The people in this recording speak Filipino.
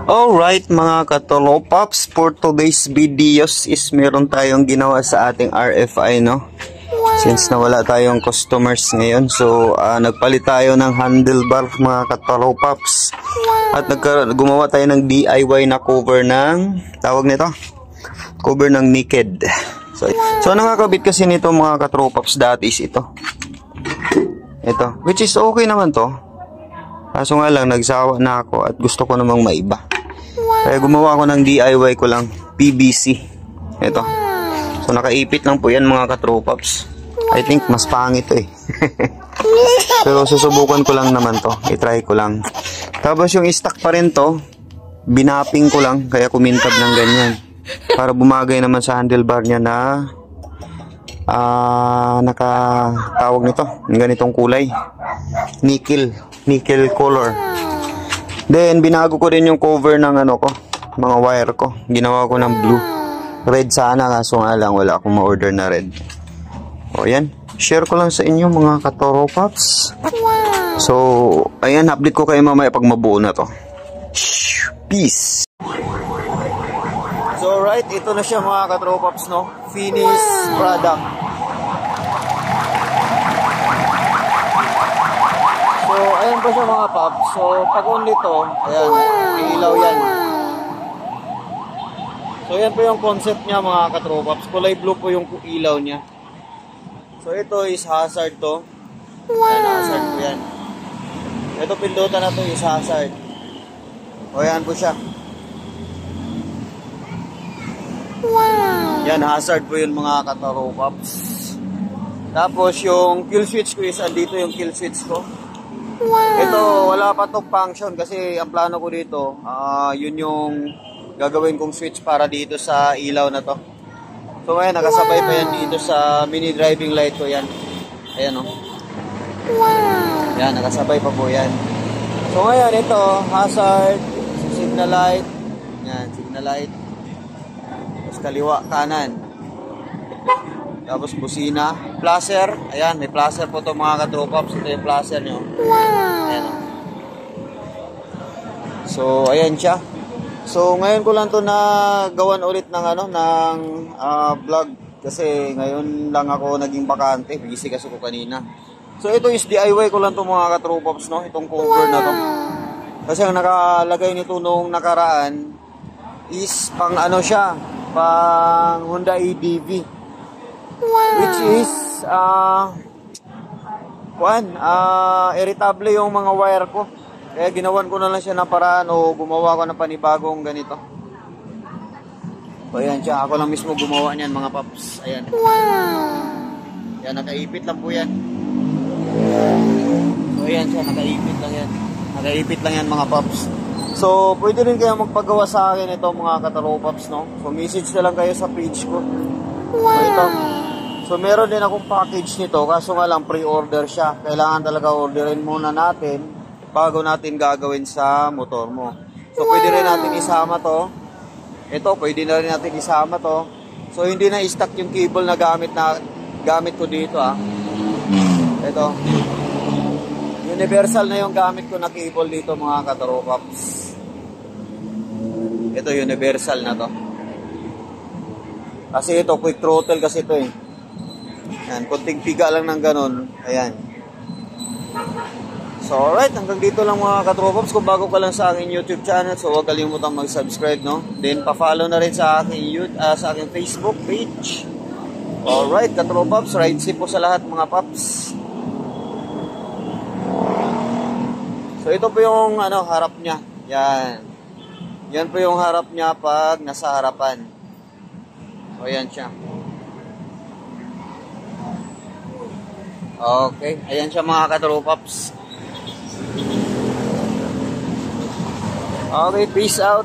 Alright mga katolopaps, for today's videos is meron tayong ginawa sa ating RFI, no? Since nawala tayong customers ngayon, so nagpalit tayo ng handlebar mga katolopaps. At gumawa tayo ng DIY na cover ng, tawag nito, cover ng naked. So nakakabit kasi nito mga katolopaps dati is ito, which is okay naman to. Kaso nga lang, nagsawa na ako at gusto ko namang maiba. Kaya gumawa ko ng DIY ko lang, PVC. Ito. So nakaipit lang po yan mga katropaps. I think mas pangit eh. Pero susubukan ko lang naman to. I-try ko lang. Tapos yung stock pa rin to, binapping ko lang. Kaya kumintab ng ganyan. Para bumagay naman sa handlebar niya na nakatawag nito. Yung ganitong kulay. Nickel color. Then binago ko rin yung cover ng mga wire ko. Ginawa ko ng blue. Red sana, kaso nga lang wala akong ma-order na red. O yan, share ko lang sa inyo mga katoropaps. So ayan, update ko kayo mamaya pag mabuo na to. Peace. So right, ito na siya mga katoropaps, no? Finished product. So, ayan pa siya mga paps. So, pag on nito, ayan, ilaw yan. So, ayan po yung concept niya mga katropaps. Kulay blue po yung ilaw niya. So, ito is hazard to. Ayan, hazard po yan. Ito pindutan na to is hazard. O, ayan po siya. Yan, hazard po yun mga katropaps. Tapos, yung kill switch ko is andito yung kill switch ko. Ito, wala pa itong function kasi ang plano ko dito, yun yung gagawin kong switch para dito sa ilaw na to. So ngayon, nakasabay pa yan dito sa mini driving light ko yan. Ayan o. Yan, nakasabay pa po yan. So ngayon, ito, hazard, signal light. Yan, signal light. Tapos kaliwa, kanan. Tapos busina, flasher. Ayan, may flasher po ito mga katropaps. Ito yung flasher nyo. Ayan. So, ayan siya. So, ngayon ko lang to na gawan ulit ng vlog. Kasi ngayon lang ako naging bakante. Busy kasi ko kanina. So, ito is DIY ko lang to mga katropaps, no? Itong cover na to. Kasi ang nakalagay nito nung nakaraan is pang siya, pang Honda EDV. Which is irritable yung mga wire ko. Kaya ginawan ko na lang siya na paraan o gumawa ko ng panibagong ganito. So ayan siya, ako lang mismo gumawa niyan mga paps. Ayan. Yan, nakaipit lang po yan. So ayan siya, nakaipit lang yan. Nakaipit lang yan mga paps. So pwede rin kayo magpagawa sa akin ito mga kataropaps, no? So message na lang kayo sa page ko. So ito. So meron din akong package nito, kaso nga lang pre-order siya. Kailangan talaga orderin muna natin bago natin gagawin sa motor mo. So pwede rin natin isama to. Ito, pwede na rin natin isama to. So hindi na i-stack yung cable na gamit ko dito Ito. Universal na yung gamit ko na cable dito mga kataropaps. Ito universal na to. Kasi ito quick throttle kasi ito eh. Ayan, kunting piga lang ng ganun. Ayan. So, alright. Hanggang dito lang mga katropaps. Kung bago ka lang sa aking YouTube channel, so huwag kalimutang mag-subscribe, no? Then, pa-follow na rin sa aking Facebook page. Alright, katropaps. Ride safe po sa lahat mga paps. So, ito po yung harap niya. Yan. Yan po yung harap niya pag nasa harapan. So, ayan siya. Okay, ayan siya mga katropaps. Okay, peace out.